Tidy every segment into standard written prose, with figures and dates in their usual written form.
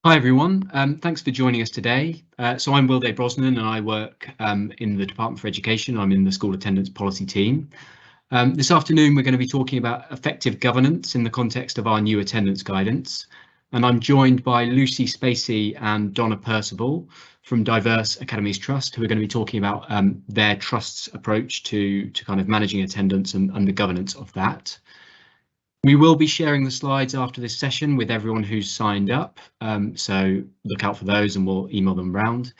Hi everyone, thanks for joining us today. So I'm Day-Brosnan and I work in the Department for Education. I'm in the School Attendance Policy team. This afternoon we're going to be talking about effective governance in the context of our new attendance guidance. And I'm joined by Lucy Spacey and Donna Percival from Diverse Academies Trust, who are going to be talking about their trust's approach to kind of managing attendance and the governance of that. We will be sharing the slides after this session with everyone who's signed up, so look out for those and we'll email them round.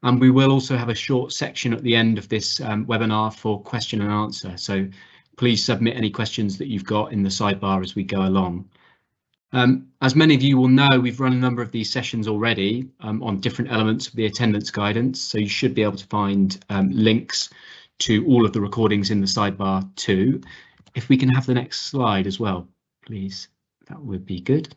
And we will also have a short section at the end of this webinar for question and answer, so please submit any questions that you've got in the sidebar as we go along. As many of you will know, we've run a number of these sessions already on different elements of the attendance guidance, so you should be able to find links to all of the recordings in the sidebar too. If we can have the next slide as well, please, that would be good.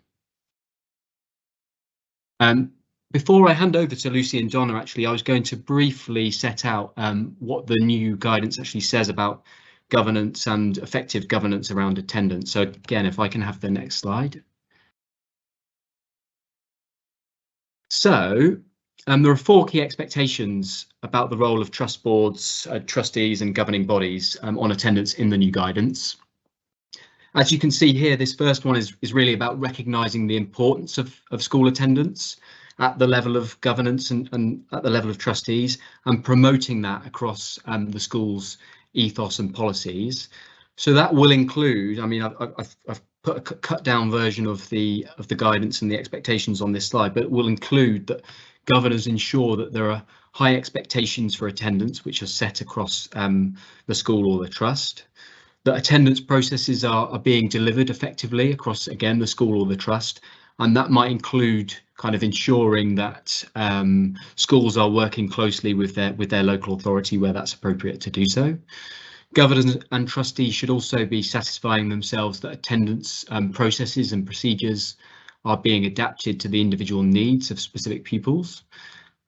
Before I hand over to Lucy and Donna, actually, I was going to briefly set out what the new guidance actually says about governance and effective governance around attendance. So again, if I can have the next slide. So there are 4 key expectations about the role of trust boards, trustees and governing bodies on attendance in the new guidance. As you can see here, this first one is really about recognising the importance of school attendance at the level of governance and at the level of trustees, and promoting that across the school's ethos and policies. So that will include, I mean, I've put a cut down version of the guidance and the expectations on this slide, but it will include that governors ensure that there are high expectations for attendance which are set across the school or the trust, that attendance processes are being delivered effectively across, again, the school or the trust, and that might include kind of ensuring that schools are working closely with their local authority where that's appropriate to do so. Governors and trustees should also be satisfying themselves that attendance processes and procedures are being adapted to the individual needs of specific pupils.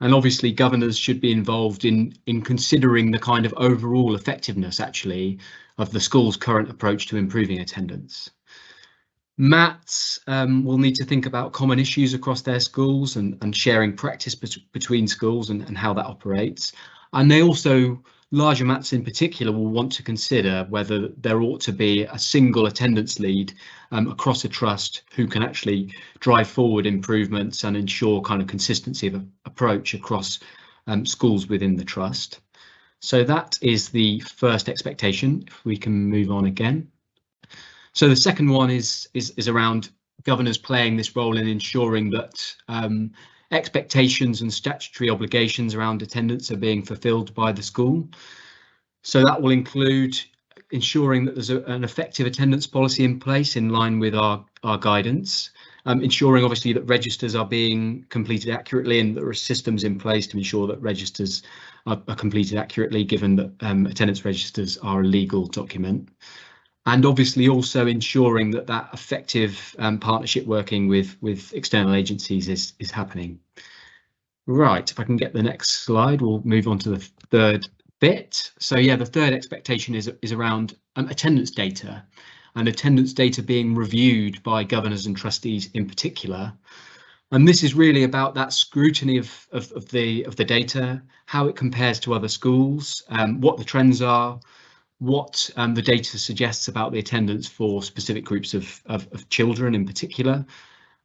And obviously governors should be involved in considering the kind of overall effectiveness actually of the school's current approach to improving attendance. MATs will need to think about common issues across their schools and sharing practice between schools and how that operates. And they also, larger MATs in particular, will want to consider whether there ought to be a single attendance lead across a trust who can actually drive forward improvements and ensure kind of consistency of approach across schools within the trust. So that is the first expectation. If we can move on again. So the second one is around governors playing this role in ensuring that expectations and statutory obligations around attendance are being fulfilled by the school. So that will include ensuring that there's an effective attendance policy in place in line with our guidance, ensuring obviously that registers are being completed accurately and there are systems in place to ensure that registers are completed accurately, given that attendance registers are a legal document. And obviously also ensuring that that effective partnership working with external agencies is happening. Right, if I can get the next slide, we'll move on to the third bit. So yeah, the third expectation is around attendance data, and attendance data being reviewed by governors and trustees in particular. And this is really about that scrutiny of the data, how it compares to other schools, what the trends are, what the data suggests about the attendance for specific groups of children in particular.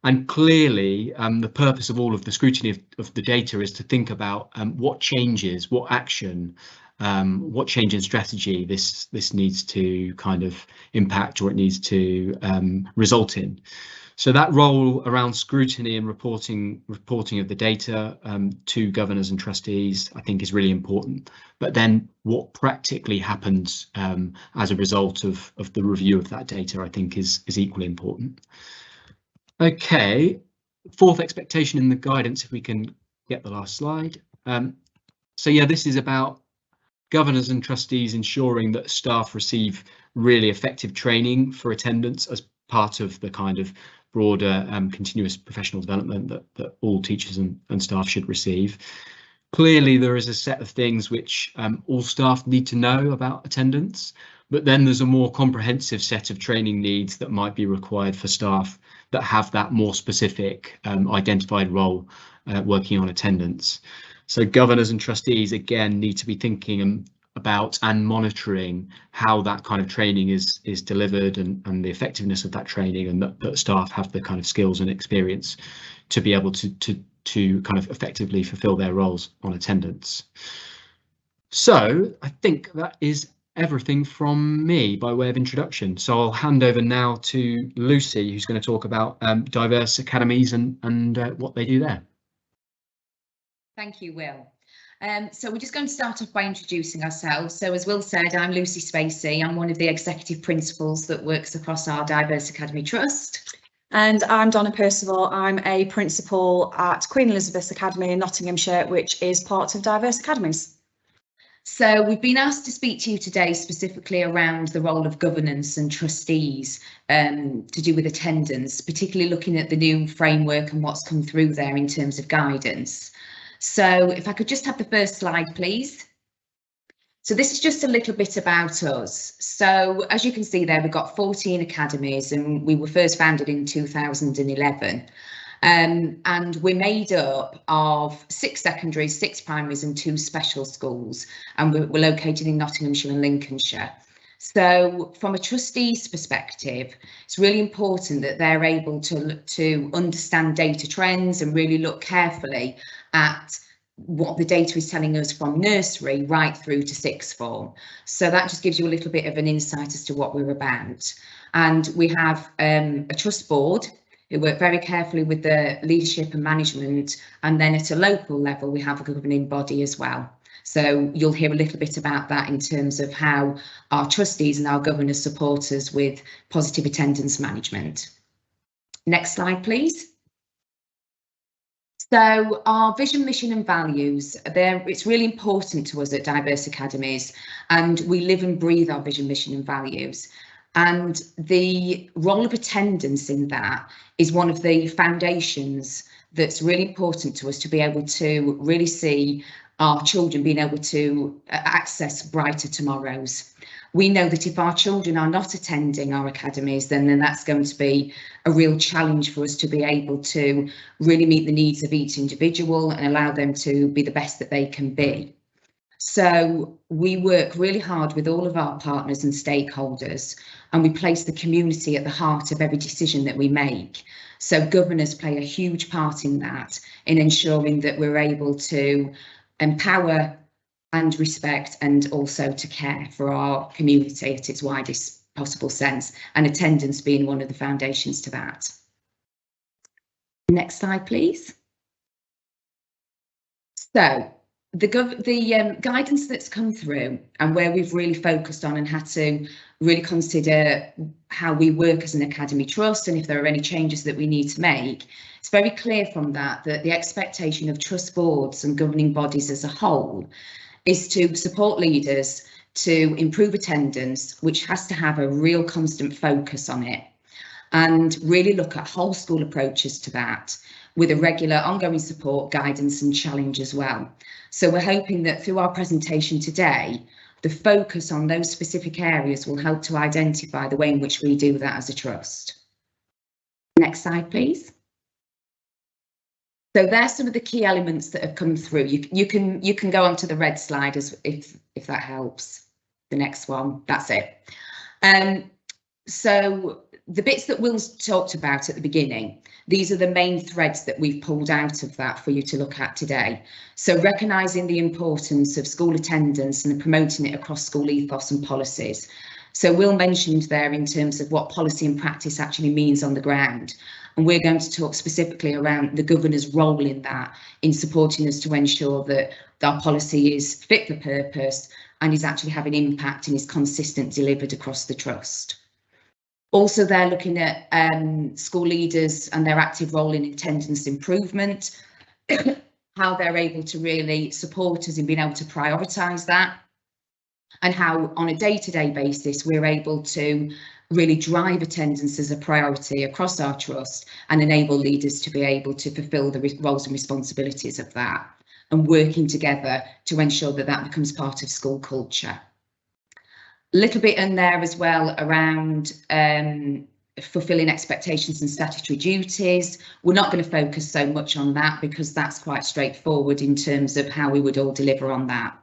And clearly the purpose of all of the scrutiny of the data is to think about what changes, what action, what change in strategy this needs to kind of impact, or it needs to result in. So that role around scrutiny and reporting of the data to governors and trustees, I think, is really important. But then what practically happens as a result of the review of that data, I think, is equally important. Okay, fourth expectation in the guidance, if we can get the last slide. So yeah, this is about governors and trustees ensuring that staff receive really effective training for attendance as part of the kind of broader continuous professional development that all teachers and staff should receive. Clearly, there is a set of things which all staff need to know about attendance, but then there's a more comprehensive set of training needs that might be required for staff that have that more specific identified role working on attendance. So governors and trustees again need to be thinking about and monitoring how that kind of training is delivered and the effectiveness of that training, and that staff have the kind of skills and experience to be able to kind of effectively fulfill their roles on attendance. So I think that is everything from me by way of introduction. So I'll hand over now to Lucy, who's going to talk about Diverse Academies and what they do there. Thank you, Will. So we're just going to start off by introducing ourselves. So as Will said, I'm Lucy Spacey. I'm one of the executive principals that works across our Diverse Academy Trust. And I'm Donna Percival. I'm a principal at Queen Elizabeth Academy in Nottinghamshire, which is part of Diverse Academies. So we've been asked to speak to you today specifically around the role of governance and trustees to do with attendance, particularly looking at the new framework and what's come through there in terms of guidance. So if I could just have the first slide, please. So this is just a little bit about us. So as you can see there, we've got 14 academies and we were first founded in 2011. And we're made up of 6 secondaries, 6 primaries and 2 special schools, and we're located in Nottinghamshire and Lincolnshire. So from a trustee's perspective, it's really important that they're able to understand data trends and really look carefully at what the data is telling us from nursery right through to 6th form. So that just gives you a little bit of an insight as to what we're about. And we have a trust board who work very carefully with the leadership and management, and then at a local level we have a governing body as well. So you'll hear a little bit about that in terms of how our trustees and our governors support us with positive attendance management. Next slide, please. So our vision, mission and values, it's really important to us at Diverse Academies, and we live and breathe our vision, mission and values. And the role of attendance in that is one of the foundations that's really important to us to be able to really see our children being able to access brighter tomorrows. We know that if our children are not attending our academies, then that's going to be a real challenge for us to be able to really meet the needs of each individual and allow them to be the best that they can be. So we work really hard with all of our partners and stakeholders, and we place the community at the heart of every decision that we make. So governors play a huge part in that, in ensuring that we're able to empower and respect and also to care for our community at its widest possible sense, and attendance being one of the foundations to that. Next slide, please. So the guidance that's come through and where we've really focused on and had to really consider how we work as an academy trust and if there are any changes that we need to make, it's very clear from that the expectation of trust boards and governing bodies as a whole is to support leaders to improve attendance, which has to have a real constant focus on it, and really look at whole school approaches to that with a regular ongoing support, guidance and challenge as well. So we're hoping that through our presentation today, the focus on those specific areas will help to identify the way in which we do that as a trust. Next slide, please. So there's some of the key elements that have come through. You can go on to the red slide if that helps. The next one, that's it. So the bits that Will's talked about at the beginning, these are the main threads that we've pulled out of that for you to look at today. So recognising the importance of school attendance and promoting it across school ethos and policies. So Will mentioned there in terms of what policy and practice actually means on the ground. And we're going to talk specifically around the governor's role in that, in supporting us to ensure that our policy is fit for purpose and is actually having impact and is consistent delivered across the trust. Also, they're looking at school leaders and their active role in attendance improvement, how they're able to really support us in being able to prioritise that, and how on a day-to-day basis we're able to really drive attendance as a priority across our trust and enable leaders to be able to fulfil the roles and responsibilities of that, and working together to ensure that that becomes part of school culture. A little bit in there as well around fulfilling expectations and statutory duties. We're not going to focus so much on that because that's quite straightforward in terms of how we would all deliver on that.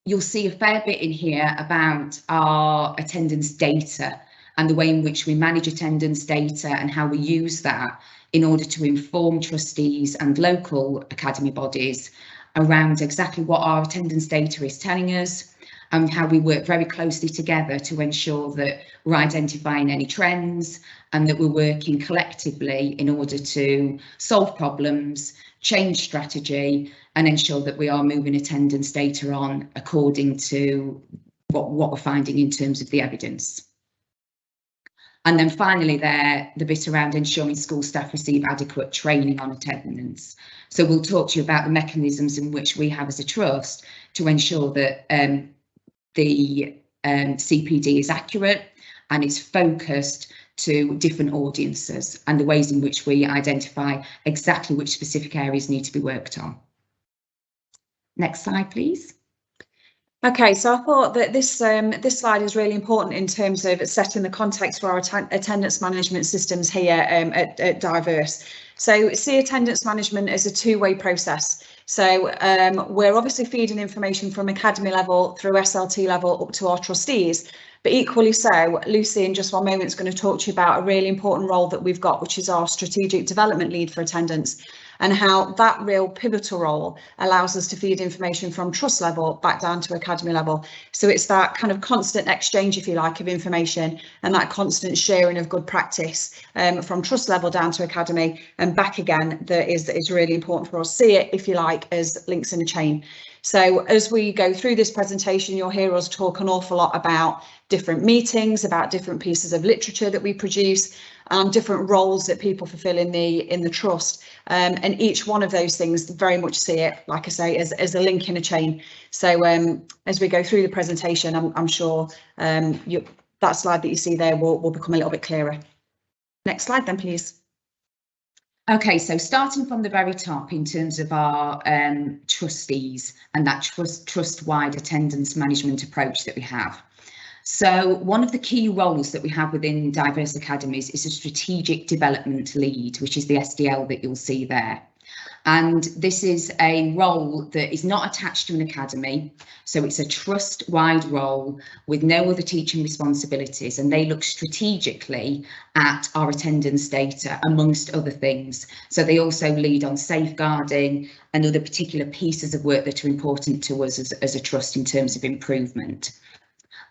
You'll see a fair bit in here about our attendance data and the way in which we manage attendance data and how we use that in order to inform trustees and local academy bodies around exactly what our attendance data is telling us, and how we work very closely together to ensure that we're identifying any trends and that we're working collectively in order to solve problems, change strategy, and ensure that we are moving attendance data on according to what we're finding in terms of the evidence. And then finally there, the bit around ensuring school staff receive adequate training on attendance. So we'll talk to you about the mechanisms in which we have as a trust to ensure that the CPD is accurate and is focused to different audiences, and the ways in which we identify exactly which specific areas need to be worked on. Next slide, please. Okay, so I thought that this slide is really important in terms of setting the context for our attendance management systems here at Diverse. So see attendance management as a two-way process. So we're obviously feeding information from academy level through SLT level up to our trustees, but equally so, Lucy in just one moment is going to talk to you about a really important role that we've got, which is our strategic development lead for attendance, and how that real pivotal role allows us to feed information from trust level back down to academy level. So it's that kind of constant exchange, if you like, of information and that constant sharing of good practice from trust level down to academy and back again that is really important for us. See it, if you like, as links in a chain. So as we go through this presentation, you'll hear us talk an awful lot about different meetings, about different pieces of literature that we produce, different roles that people fulfil in the trust, and each one of those things very much see it, like I say, as a link in a chain. So as we go through the presentation, I'm sure that slide that you see there will become a little bit clearer. Next slide then, please. Okay, so starting from the very top in terms of our trustees and that trust-wide attendance management approach that we have. So one of the key roles that we have within Diverse Academies is a strategic development lead, which is the SDL that you'll see there. And this is a role that is not attached to an academy, so it's a trust-wide role with no other teaching responsibilities, and they look strategically at our attendance data amongst other things. So they also lead on safeguarding and other particular pieces of work that are important to us as a trust in terms of improvement.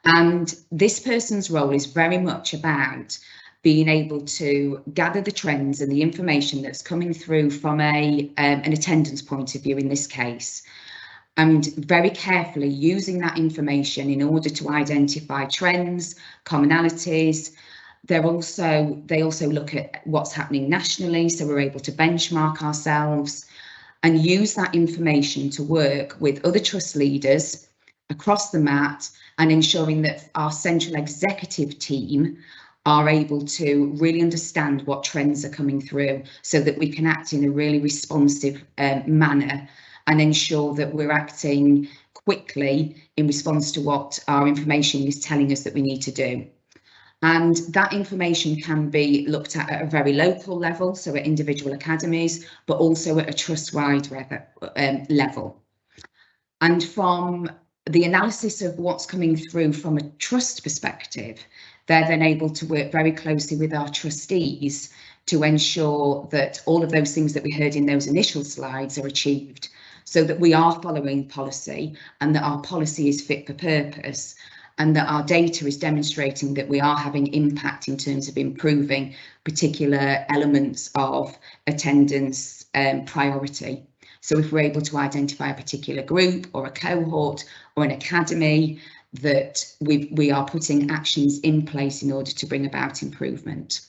And this person's role is very much about being able to gather the trends and the information that's coming through from an attendance point of view in this case, and very carefully using that information in order to identify trends, commonalities. They also look at what's happening nationally, so we're able to benchmark ourselves and use that information to work with other trust leaders across the mat and ensuring that our central executive team are able to really understand what trends are coming through so that we can act in a really responsive manner and ensure that we're acting quickly in response to what our information is telling us that we need to do. And that information can be looked at a very local level, so at individual academies, but also at a trust-wide level. And from the analysis of what's coming through from a trust perspective, they're then able to work very closely with our trustees to ensure that all of those things that we heard in those initial slides are achieved, so that we are following policy and that our policy is fit for purpose and that our data is demonstrating that we are having impact in terms of improving particular elements of attendance priority. So if we're able to identify a particular group or a cohort or an academy, that we are putting actions in place in order to bring about improvement.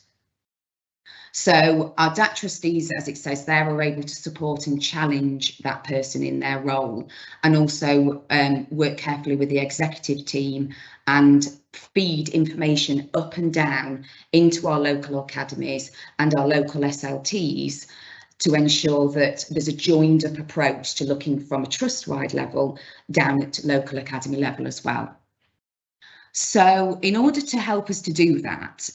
So our DAT trustees, as it says there, are able to support and challenge that person in their role, and also work carefully with the executive team and feed information up and down into our local academies and our local SLTs to ensure that there's a joined up approach to looking from a trust-wide level down at local academy level as well. So in order to help us to do that,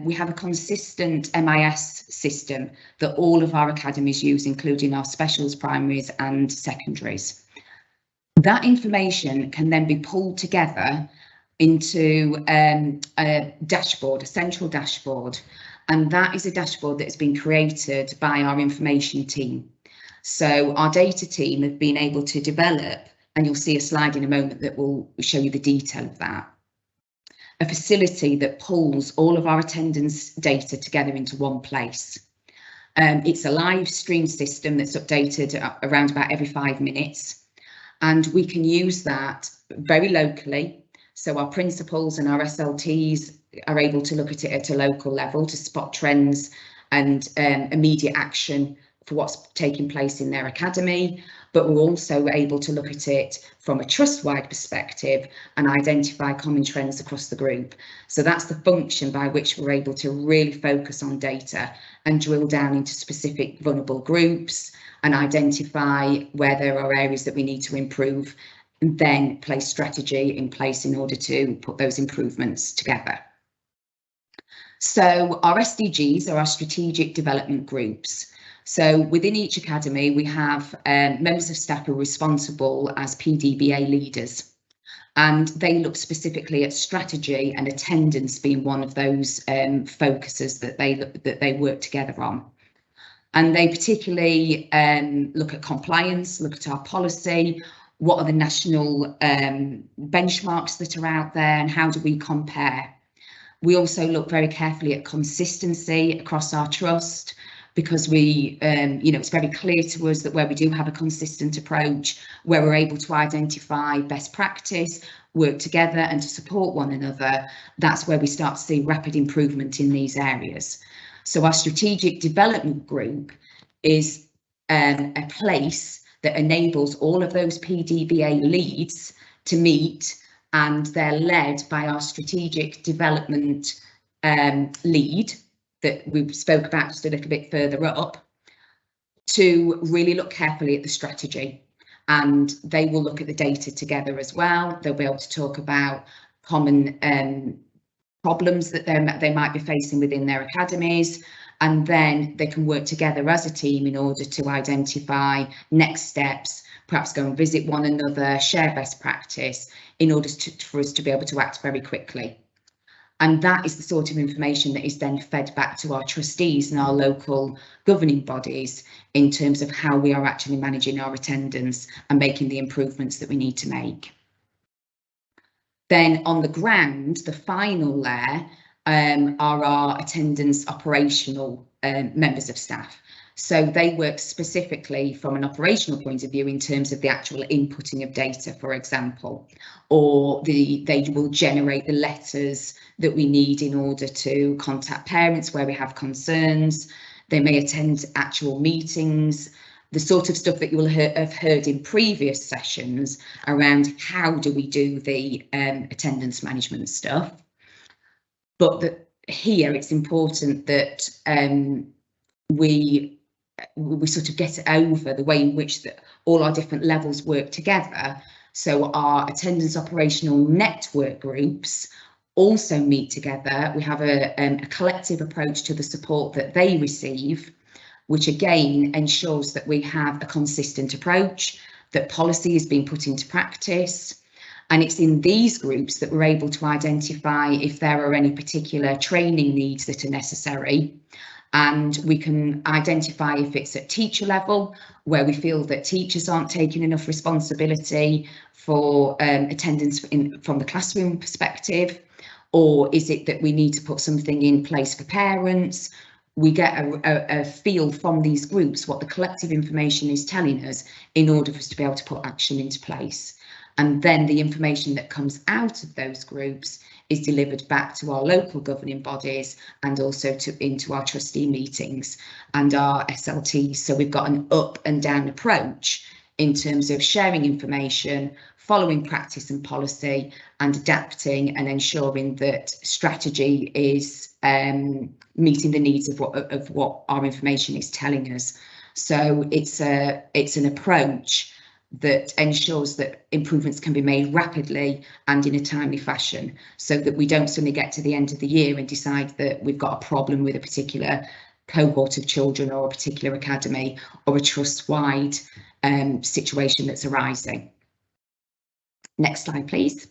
we have a consistent MIS system that all of our academies use, including our specials, primaries and secondaries. That information can then be pulled together into a dashboard, a central dashboard, and that is a dashboard that has been created by our information team. So our data team have been able to develop, and you'll see a slide in a moment that will show you the detail of that, a facility that pulls all of our attendance data together into one place. It's a live stream system that's updated around about every 5 minutes, and we can use that very locally. So our principals and our SLTs are able to look at it at a local level to spot trends and immediate action for what's taking place in their academy, but we're also able to look at it from a trust-wide perspective and identify common trends across the group. So that's the function by which we're able to really focus on data and drill down into specific vulnerable groups and identify where there are areas that we need to improve, and then place strategy in place in order to put those improvements together. So our SDGs are our strategic development groups. So within each academy, we have members of staff who are responsible as PDBA leaders, and they look specifically at strategy and attendance being one of those focuses that they work together on. And they particularly look at compliance, look at our policy, what are the national benchmarks that are out there and how do we compare. We also look very carefully at consistency across our trust, because we, it's very clear to us that where we do have a consistent approach, where we're able to identify best practice, work together and to support one another, that's where we start to see rapid improvement in these areas. So our strategic development group is a place that enables all of those PDBA leads to meet, and they're led by our strategic development lead that we spoke about just a little bit further up, to really look carefully at the strategy, and they will look at the data together as well. They'll be able to talk about common problems that they might be facing within their academies, and then they can work together as a team in order to identify next steps, perhaps go and visit one another, share best practice in order for us to be able to act very quickly. And that is the sort of information that is then fed back to our trustees and our local governing bodies in terms of how we are actually managing our attendance and making the improvements that we need to make. Then on the ground, the final layer are our attendance operational members of staff. So they work specifically from an operational point of view in terms of the actual inputting of data, for example, or they will generate the letters that we need in order to contact parents where we have concerns. They may attend actual meetings, the sort of stuff that you will have heard in previous sessions around how do we do the attendance management stuff. But here it's important that we sort of get over the way in which all our different levels work together. So our attendance operational network groups also meet together. We have a collective approach to the support that they receive, which again ensures that we have a consistent approach, that policy is being put into practice. And it's in these groups that we're able to identify if there are any particular training needs that are necessary. And we can identify if it's at teacher level, where we feel that teachers aren't taking enough responsibility for attendance from the classroom perspective, or is it that we need to put something in place for parents. We get a feel from these groups what the collective information is telling us in order for us to be able to put action into place. And then the information that comes out of those groups is delivered back to our local governing bodies and also into our trustee meetings and our SLTs. So we've got an up and down approach in terms of sharing information, following practice and policy, and adapting and ensuring that strategy is meeting the needs of what our information is telling us. So it's an approach that ensures that improvements can be made rapidly and in a timely fashion, so that we don't suddenly get to the end of the year and decide that we've got a problem with a particular cohort of children or a particular academy or a trust-wide situation that's arising. Next slide, please.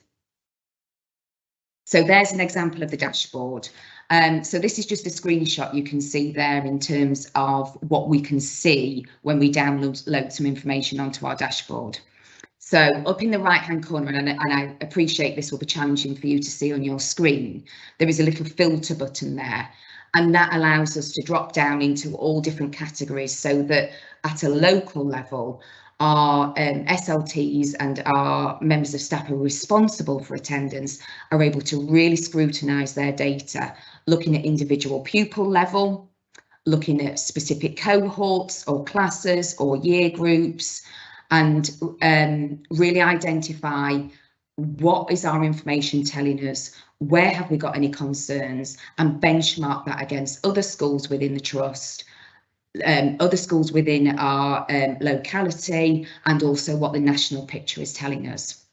So there's an example of the dashboard. So this is just a screenshot you can see there in terms of what we can see when we download some information onto our dashboard. So up in the right hand corner, and I appreciate this will be challenging for you to see on your screen, there is a little filter button there, and that allows us to drop down into all different categories, so that at a local level our SLTs and our members of staff who are responsible for attendance are able to really scrutinise their data, looking at individual pupil level, looking at specific cohorts or classes or year groups, and really identify what is our information telling us, where have we got any concerns, and benchmark that against other schools within the trust, other schools within our locality, and also what the national picture is telling us.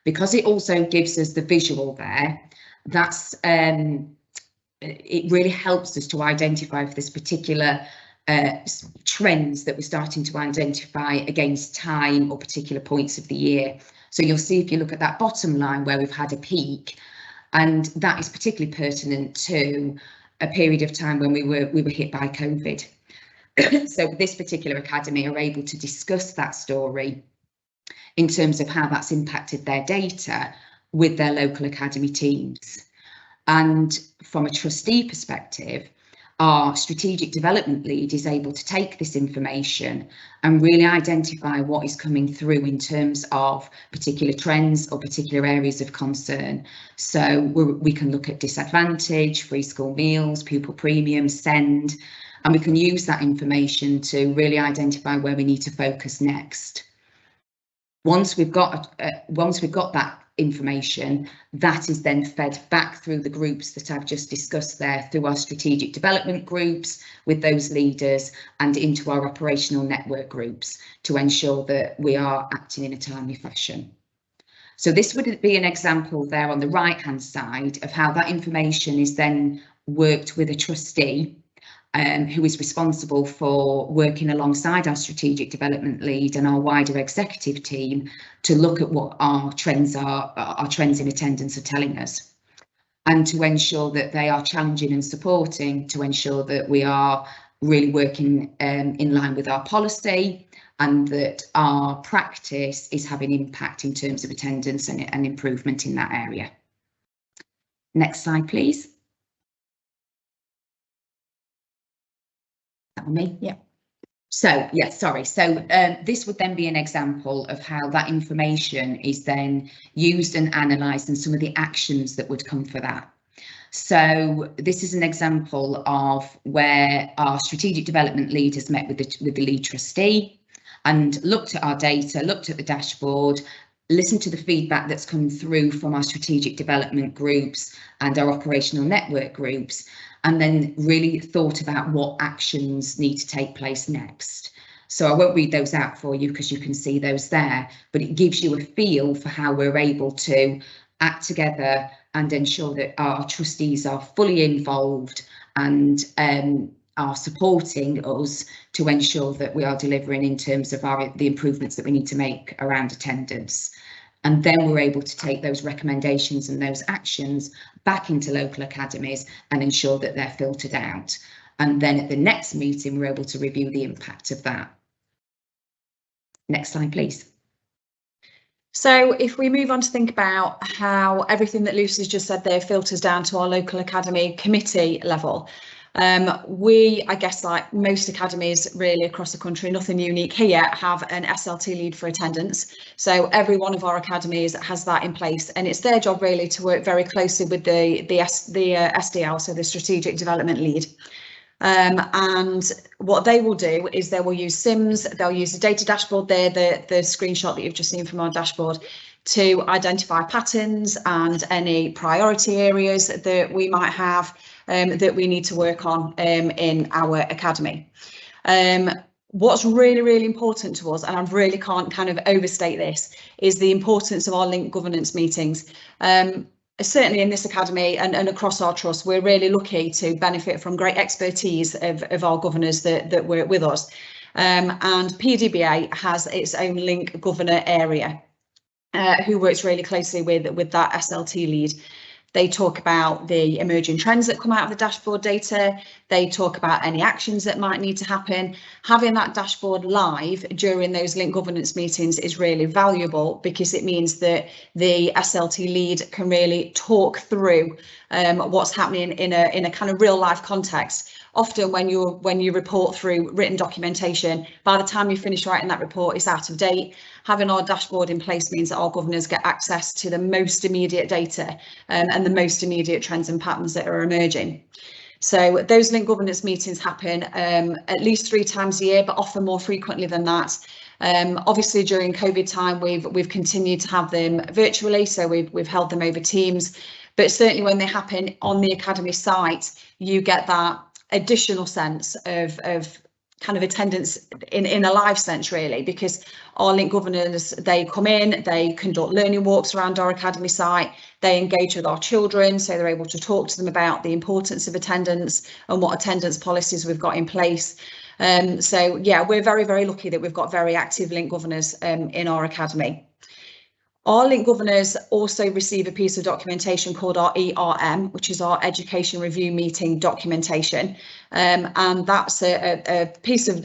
Because it also gives us the visual there, that's it really helps us to identify if there's particular trends that we're starting to identify against time or particular points of the year. So you'll see, if you look at that bottom line where we've had a peak, and that is particularly pertinent to a period of time when we were hit by COVID. So this particular academy are able to discuss that story in terms of how that's impacted their data with their local academy teams. And from a trustee perspective, our strategic development lead is able to take this information and really identify what is coming through in terms of particular trends or particular areas of concern. So we can look at disadvantage, free school meals, pupil premiums, SEND, and we can use that information to really identify where we need to focus next. Once we've got that information, that is then fed back through the groups that I've just discussed there, through our strategic development groups with those leaders, and into our operational network groups to ensure that we are acting in a timely fashion. So this would be an example there on the right hand side of how that information is then worked with a trustee who is responsible for working alongside our strategic development lead and our wider executive team to look at what our trends in attendance are telling us, and to ensure that they are challenging and supporting, to ensure that we are really working in line with our policy, and that our practice is having impact in terms of attendance and improvement in that area. Next slide, please. Me, yeah. So yeah, sorry. So this would then be an example of how that information is then used and analysed, and some of the actions that would come for that. So this is an example of where our strategic development lead has met with the lead trustee and looked at our data, looked at the dashboard, listened to the feedback that's come through from our strategic development groups and our operational network groups, and then really thought about what actions need to take place next. So I won't read those out for you because you can see those there, but it gives you a feel for how we're able to act together and ensure that our trustees are fully involved and are supporting us to ensure that we are delivering in terms of the improvements that we need to make around attendance. And then we're able to take those recommendations and those actions back into local academies and ensure that they're filtered out. And then at the next meeting, we're able to review the impact of that. Next slide, please. So if we move on to think about how everything that Lucy's just said there filters down to our local academy committee level. I guess like most academies really across the country, nothing unique here, have an SLT lead for attendance. So every one of our academies has that in place, and it's their job really to work very closely with the SDL, so the strategic development lead. And what they will do is they will use SIMS, they'll use the data dashboard there, the screenshot that you've just seen from our dashboard, to identify patterns and any priority areas that we might have that we need to work on in our academy. What's really, really important to us, and I really can't kind of overstate this, is the importance of our linked governance meetings. Certainly in this academy and across our trust, we're really lucky to benefit from great expertise of our governors that work with us. And PDBA has its own link governor area who works really closely with that SLT lead. They talk about the emerging trends that come out of the dashboard data. They talk about any actions that might need to happen. Having that dashboard live during those link governance meetings is really valuable, because it means that the SLT lead can really talk through what's happening in a kind of real life context. Often when you report through written documentation, by the time you finish writing that report, it's out of date. Having our dashboard in place means that our governors get access to the most immediate data and the most immediate trends and patterns that are emerging. So those link governance meetings happen at least 3 times a year, but often more frequently than that. Obviously during COVID time, we've continued to have them virtually, so we've held them over Teams, but certainly when they happen on the Academy site, you get that additional sense of kind of attendance in a live sense, really, because our link governors, they come in, they conduct learning walks around our Academy site, they engage with our children, so they're able to talk to them about the importance of attendance and what attendance policies we've got in place. So yeah, we're very, very lucky that we've got very active link governors in our Academy. Our link governors also receive a piece of documentation called our ERM, which is our Education Review Meeting documentation. And that's a piece of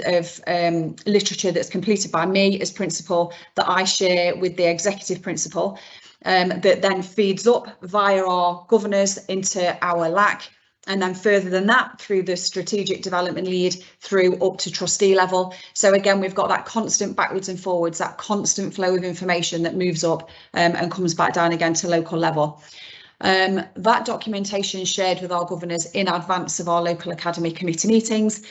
literature that's completed by me as principal that I share with the executive principal, that then feeds up via our governors into our LAC. And then further than that, through the strategic development lead, through up to trustee level. So again, we've got that constant backwards and forwards, that constant flow of information that moves up and comes back down again to local level. That documentation is shared with our governors in advance of our local academy committee meetings,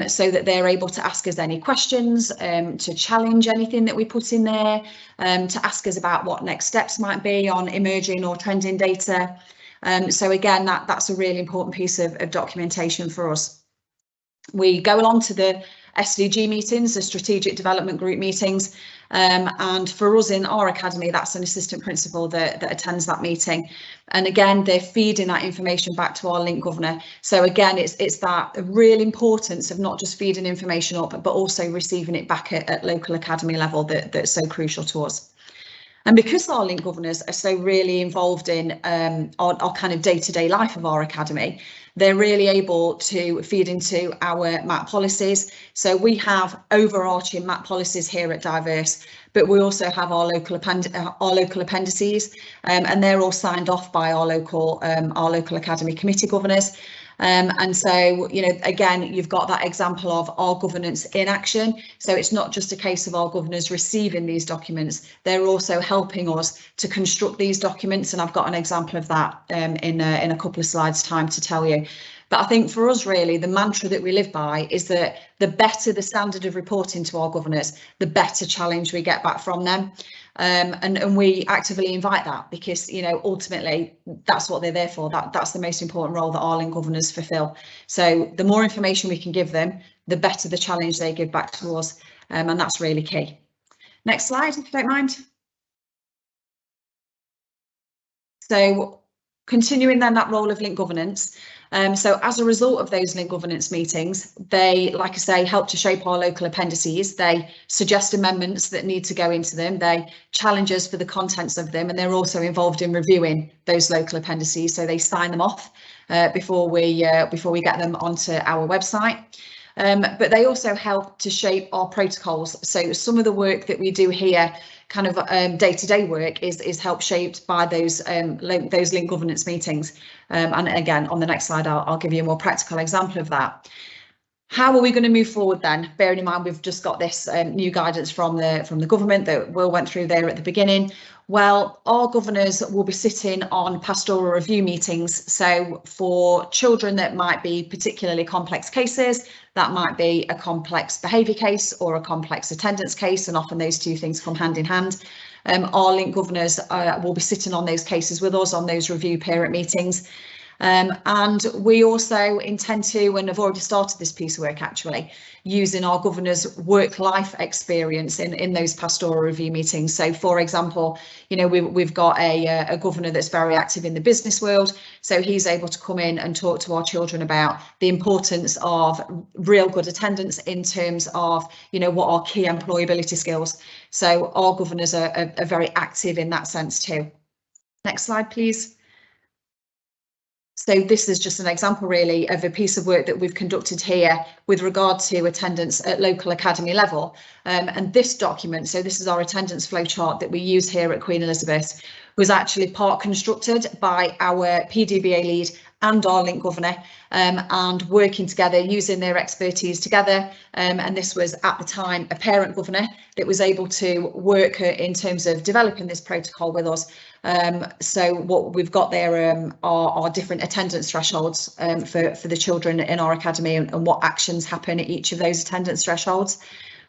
so that they're able to ask us any questions, to challenge anything that we put in there, to ask us about what next steps might be on emerging or trending data. So again, that's a really important piece of documentation for us. We go along to the SDG meetings, the strategic development group meetings, and for us in our academy, that's an assistant principal that attends that meeting. And again, they're feeding that information back to our link governor. So again, it's that real importance of not just feeding information up, but also receiving it back at local academy level that's so crucial to us. And because our link governors are so really involved in our kind of day-to-day life of our academy, they're really able to feed into our MAP policies. So we have overarching MAP policies here at Diverse, but we also have our local appendices, and they're all signed off by our local academy committee governors. And so, you know, again, you've got that example of our governance in action. So it's not just a case of our governors receiving these documents, they're also helping us to construct these documents. And I've got an example of that in a couple of slides time to tell you. But I think for us, really, the mantra that we live by is that the better the standard of reporting to our governors, the better challenge we get back from them. And we actively invite that, because, you know, ultimately that's what they're there for. That's the most important role that our link governors fulfil. So the more information we can give them, the better the challenge they give back to us. And that's really key. Next slide, if you don't mind. So continuing then that role of link governance. So as a result of those link governance meetings, they, like I say, help to shape our local appendices. They suggest amendments that need to go into them. They challenge us for the contents of them, and they're also involved in reviewing those local appendices. So they sign them off before we get them onto our website. But they also help to shape our protocols. So some of the work that we do here, kind of day-to-day work, is helped shaped by those link governance meetings. And again, on the next slide, I'll give you a more practical example of that. How are we going to move forward then? Bearing in mind we've just got this new guidance from the government that Will went through there at the beginning. Well, our governors will be sitting on pastoral review meetings. So for children that might be particularly complex cases, that might be a complex behaviour case or a complex attendance case, and often those two things come hand in hand. Our link governors will be sitting on those cases with us on those review parent meetings. And we also intend to, and have already started this piece of work actually, using our governor's work-life experience in those pastoral review meetings. So, for example, you know, we've got a governor that's very active in the business world, so he's able to come in and talk to our children about the importance of real good attendance in terms of, you know, what are key employability skills. So our governors are very active in that sense too. Next slide, please. So this is just an example really of a piece of work that we've conducted here with regard to attendance at local academy level. And this document, so this is our attendance flow chart that we use here at Queen Elizabeth, was actually part constructed by our PDBA lead and our link governor, and working together using their expertise together. And this was at the time a parent governor that was able to work in terms of developing this protocol with us. So what we've got there are different attendance thresholds for the children in our academy, and what actions happen at each of those attendance thresholds.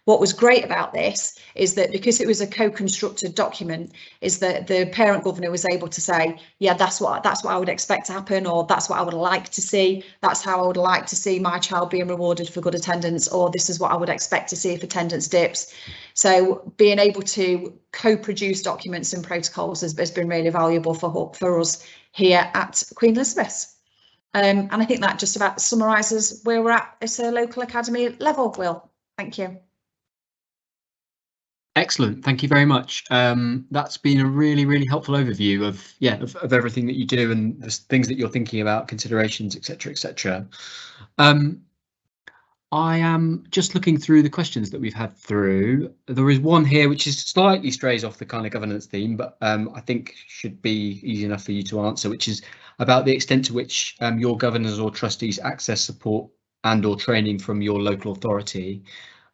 What was great about this is that because it was a co-constructed document, is that the parent governor was able to say, yeah, that's what I would expect to happen, or that's what I would like to see. That's how I would like to see my child being rewarded for good attendance, or this is what I would expect to see if attendance dips. So being able to co-produce documents and protocols has been really valuable for us here at Queen Elizabeth. And I think that just about summarises where we're at a local academy level, Will. Thank you. Excellent, thank you very much. That's been a really helpful overview of everything that you do and the things that you're thinking about, considerations, etc. I am just looking through the questions that we've had through. There is one here which is slightly strays off the kind of governance theme, but I think should be easy enough for you to answer, which is about the extent to which your governors or trustees access support and or training from your local authority.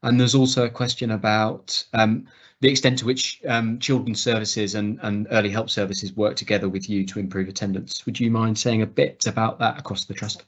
And there's also a question about the extent to which children's services and early help services work together with you to improve attendance. Would you mind saying a bit about that across the trust?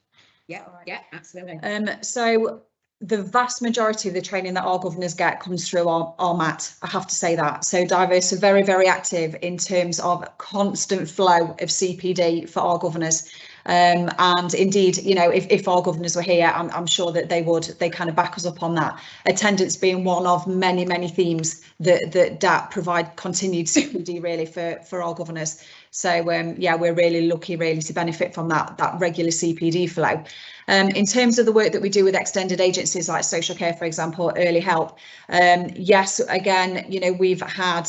Yeah, absolutely. So the vast majority of the training that our governors get comes through our MAT, I have to say that. So Diverse are very active in terms of constant flow of CPD for our governors. And indeed, you know, if our governors were here, I'm sure that they kind of back us up on that. Attendance being one of many themes that provide continued CPD really for our governors. So yeah, we're really lucky really to benefit from that regular CPD flow. In terms of the work that we do with extended agencies like social care, for example, early help, yes, again, you know, we've had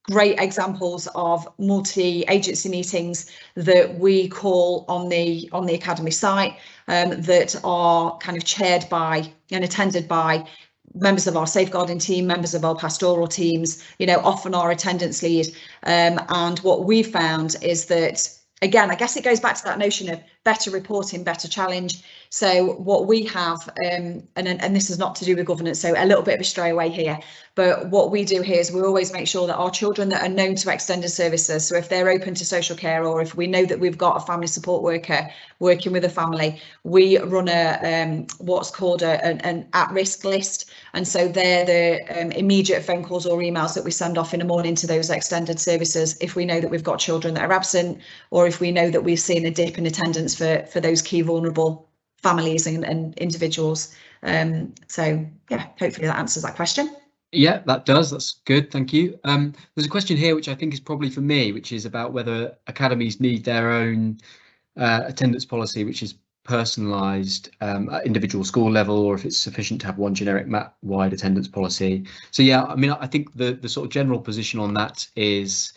great examples of multi-agency meetings that we call on the academy site, that are kind of chaired by and attended by members of our safeguarding team, members of our pastoral teams, you know, often our attendance lead. And what we found is that, again, I guess it goes back to that notion of better reporting, better challenge. So what we have, and this is not to do with governance, so a little bit of a stray away here, but what we do here is we always make sure that our children that are known to extended services, so if they're open to social care, or if we know that we've got a family support worker working with a family, we run a what's called an at-risk list. And so they're the immediate phone calls or emails that we send off in the morning to those extended services if we know that we've got children that are absent, or if we know that we've seen a dip in attendance for those key vulnerable families and individuals. So yeah, hopefully that answers that question. Yeah, that does. That's good. Thank you. There's a question here which I think is probably for me, which is about whether academies need their own attendance policy, which is personalised at individual school level, or if it's sufficient to have one generic MAT-wide attendance policy. So yeah, I mean, I think the sort of general position on that is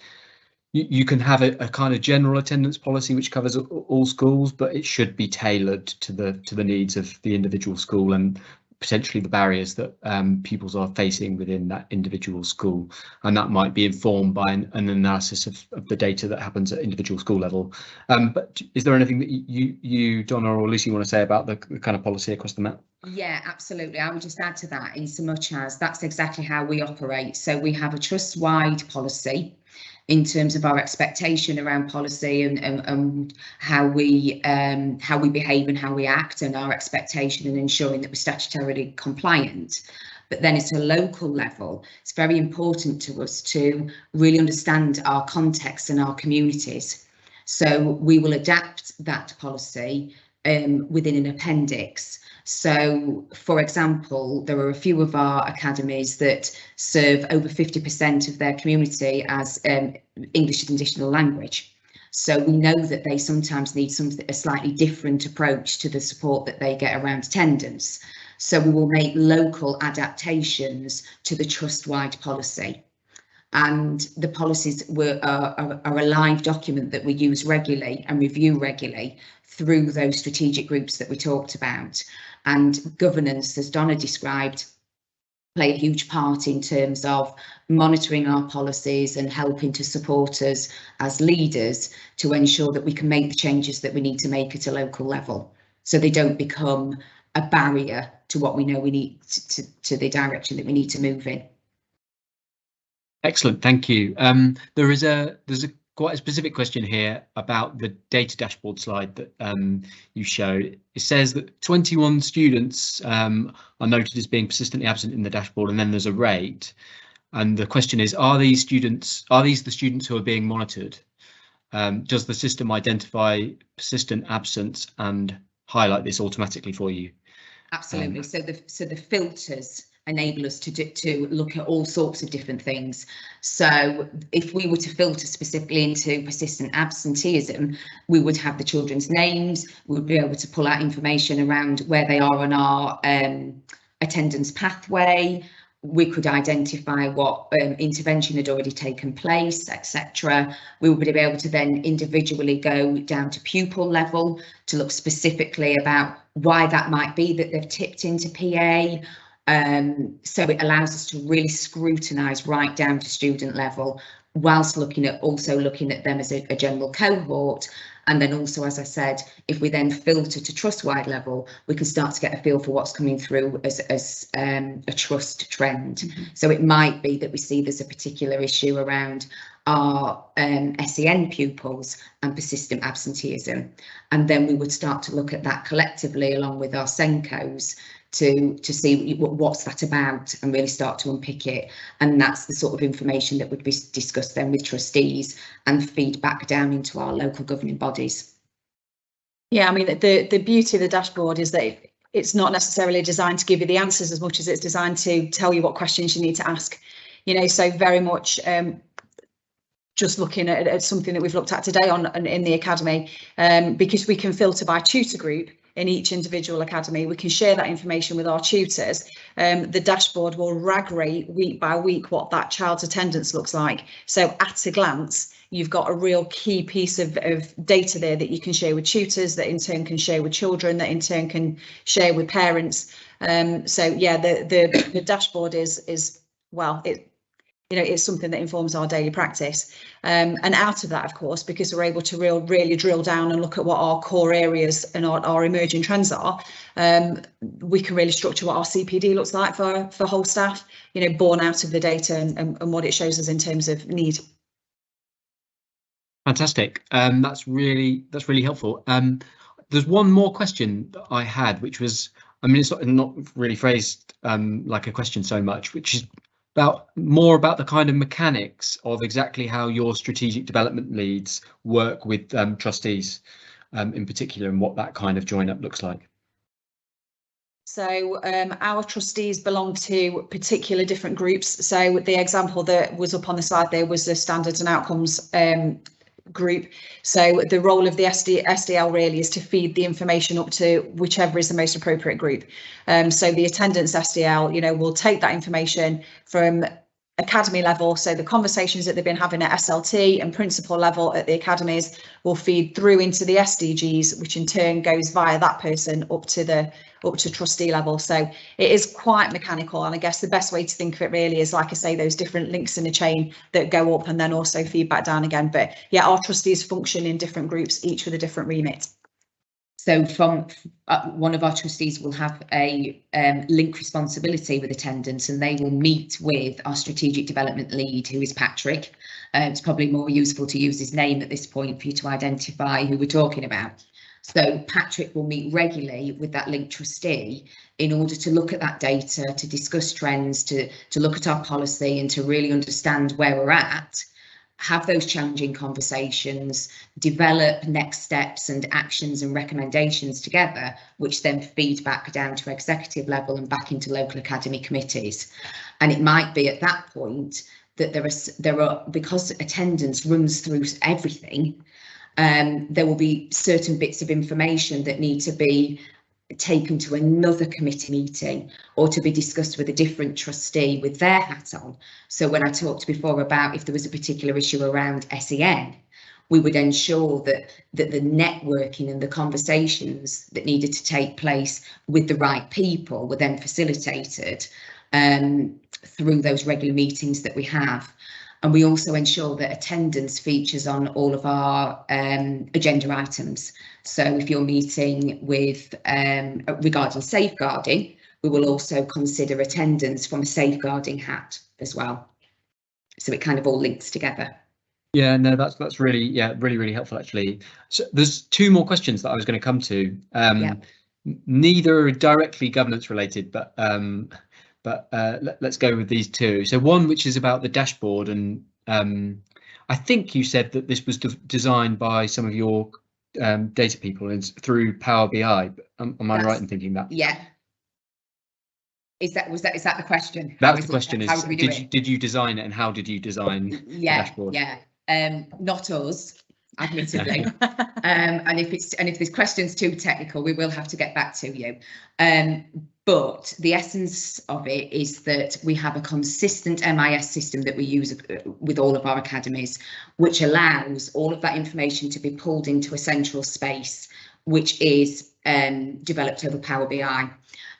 you can have a kind of general attendance policy which covers all schools, but it should be tailored to the needs of the individual school and potentially the barriers that pupils are facing within that individual school, and that might be informed by an analysis of the data that happens at individual school level. But is there anything that you Donna or Lucy want to say about the kind of policy across the MAT? Yeah, absolutely. I would just add to that in so much as that's exactly how we operate. So we have a trust-wide policy in terms of our expectation around policy and how we behave and how we act, and our expectation in ensuring that we're statutorily compliant. But then at a local level, it's very important to us to really understand our context and our communities. So we will adapt that policy within an appendix. So, for example, there are a few of our academies that serve over 50% of their community as English as an additional language. So we know that they sometimes need a slightly different approach to the support that they get around attendance. So we will make local adaptations to the trust-wide policy. And the policies are a live document that we use regularly and review regularly through those strategic groups that we talked about. And governance, as Donna described, play a huge part in terms of monitoring our policies and helping to support us as leaders to ensure that we can make the changes that we need to make at a local level, so they don't become a barrier to what we know we need to the direction that we need to move in. Excellent, thank you. There's a quite a specific question here about the data dashboard slide that you showed. It says that 21 students are noted as being persistently absent in the dashboard, and then there's a rate. And the question is, are these the students who are being monitored? Does the system identify persistent absence and highlight this automatically for you? Absolutely. So the filters enable us to look at all sorts of different things. So if we were to filter specifically into persistent absenteeism, we would have the children's names, we would be able to pull out information around where they are on our attendance pathway. We could identify what intervention had already taken place, etc. We would be able to then individually go down to pupil level to look specifically about why that might be that they've tipped into PA. So it allows us to really scrutinise right down to student level, whilst looking at them as a general cohort. And then also, as I said, if we then filter to trust-wide level, we can start to get a feel for what's coming through as a trust trend. Mm-hmm. So it might be that we see there's a particular issue around our SEN pupils and persistent absenteeism. And then we would start to look at that collectively along with our SENCOs to see what's that about and really start to unpick it. And that's the sort of information that would be discussed then with trustees and feed back down into our local governing bodies. Yeah, I mean, the beauty of the dashboard is that it's not necessarily designed to give you the answers as much as it's designed to tell you what questions you need to ask. You know, so very much just looking at something that we've looked at today in the academy, because we can filter by tutor group in each individual academy. We can share that information with our tutors. The dashboard will rag rate week by week what that child's attendance looks like. So at a glance, you've got a real key piece of data there that you can share with tutors, that in turn can share with children, that in turn can share with parents. So yeah, the dashboard is well, it's something that informs our daily practice. And out of that, of course, because we're able to really drill down and look at what our core areas and our emerging trends are, we can really structure what our CPD looks like for whole staff, born out of the data and what it shows us in terms of need. Fantastic. That's really helpful. There's one more question that I had, which was, I mean, it's not really phrased like a question so much, which is more about the kind of mechanics of exactly how your strategic development leads work with trustees in particular, and what that kind of join up looks like. So our trustees belong to particular different groups. So the example that was up on the slide there was the standards and outcomes group. So the role of the SDL really is to feed the information up to whichever is the most appropriate group. So the attendance SDL, will take that information from academy level. So the conversations that they've been having at SLT and principal level at the academies will feed through into the SDGs, which in turn goes via that person up to trustee level. So it is quite mechanical, and I guess the best way to think of it really is, like I say, those different links in a chain that go up and then also feed back down again. But yeah, our trustees function in different groups, each with a different remit. So from one of our trustees will have a link responsibility with attendance, and they will meet with our strategic development lead, who is Patrick. It's probably more useful to use his name at this point for you to identify who we're talking about. So Patrick will meet regularly with that link trustee in order to look at that data, to discuss trends, to look at our policy and to really understand where we're at. have those challenging conversations, develop next steps and actions and recommendations together, which then feed back down to executive level and back into local academy committees. And it might be at that point that there are because attendance runs through everything, there will be certain bits of information that need to be taken to another committee meeting or to be discussed with a different trustee with their hat on. So when I talked before about if there was a particular issue around SEN, we would ensure that the networking and the conversations that needed to take place with the right people were then facilitated through those regular meetings that we have. And we also ensure that attendance features on all of our agenda items. So if you're meeting with regarding safeguarding, we will also consider attendance from a safeguarding hat as well. So it kind of all links together. Yeah, no, that's really, yeah, really helpful actually. So there's two more questions that I was going to come to. Neither are directly governance related, but let's go with these two. So one, which is about the dashboard, and I think you said that this was designed by some of your data people and through Power BI. Am I right in thinking that? Yeah. Is that the question? That was the question. Did you design it, and how did you design the dashboard? Yeah. Not us, admittedly. And if this question's too technical, we will have to get back to you. But the essence of it is that we have a consistent MIS system that we use with all of our academies, which allows all of that information to be pulled into a central space, which is developed over Power BI.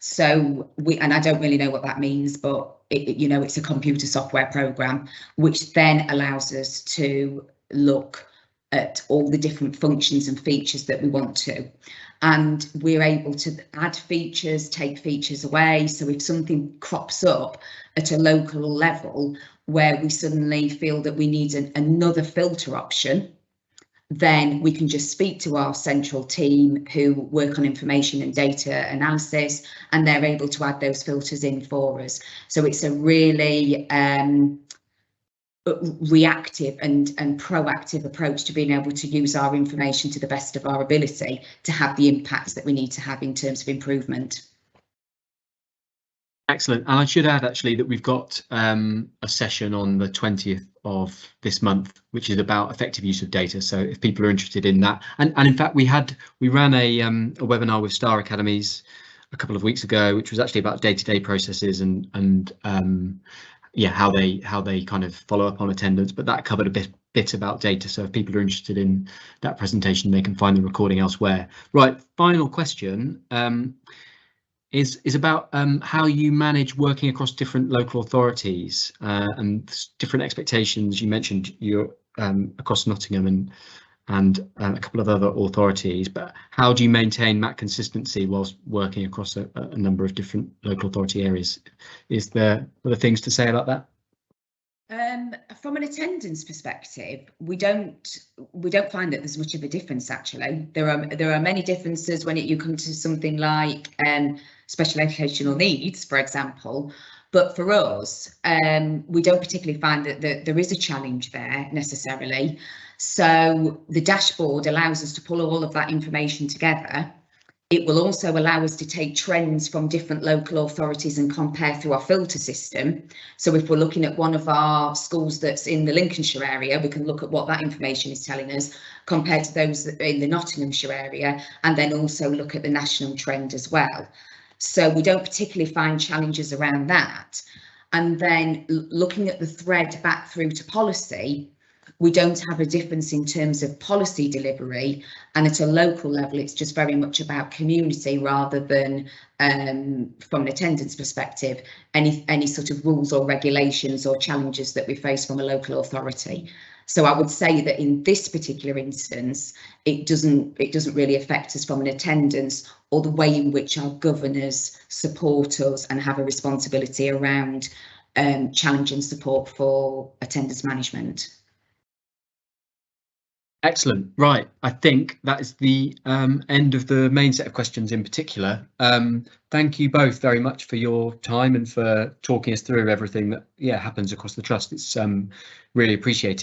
So and I don't really know what that means, but it's a computer software program, which then allows us to look at all the different functions and features that we want to. And we're able to add features, take features away. So if something crops up at a local level where we suddenly feel that we need another filter option, then we can just speak to our central team who work on information and data analysis, and they're able to add those filters in for us. So it's a really reactive and proactive approach to being able to use our information to the best of our ability to have the impacts that we need to have in terms of improvement. Excellent. And I should add actually that we've got a session on the 20th of this month, which is about effective use of data. So if people are interested in that, and in fact we ran a webinar with Star Academies a couple of weeks ago, which was actually about day-to-day processes and yeah, how they kind of follow up on attendance, but that covered a bit about data. So if people are interested in that presentation, they can find the recording elsewhere. Right, final question is about how you manage working across different local authorities and different expectations. You mentioned you're across Nottingham and a couple of other authorities, but how do you maintain that consistency whilst working across a number of different local authority areas? Is there other things to say about that? From an attendance perspective, we don't find that there's much of a difference actually. There are many differences when you come to something like special educational needs, for example. But for us, we don't particularly find that there is a challenge there necessarily. So the dashboard allows us to pull all of that information together. It will also allow us to take trends from different local authorities and compare through our filter system. So if we're looking at one of our schools that's in the Lincolnshire area, we can look at what that information is telling us compared to those in the Nottinghamshire area, and then also look at the national trend as well. So we don't particularly find challenges around that. And then looking at the thread back through to policy, we don't have a difference in terms of policy delivery, and at a local level it's just very much about community rather than from an attendance perspective any sort of rules or regulations or challenges that we face from a local authority. So I would say that in this particular instance it doesn't really affect us from an attendance or the way in which our governors support us and have a responsibility around challenge and support for attendance management. Excellent. Right, I think that is the end of the main set of questions in particular. Thank you both very much for your time and for talking us through everything that happens across the trust. It's really appreciated.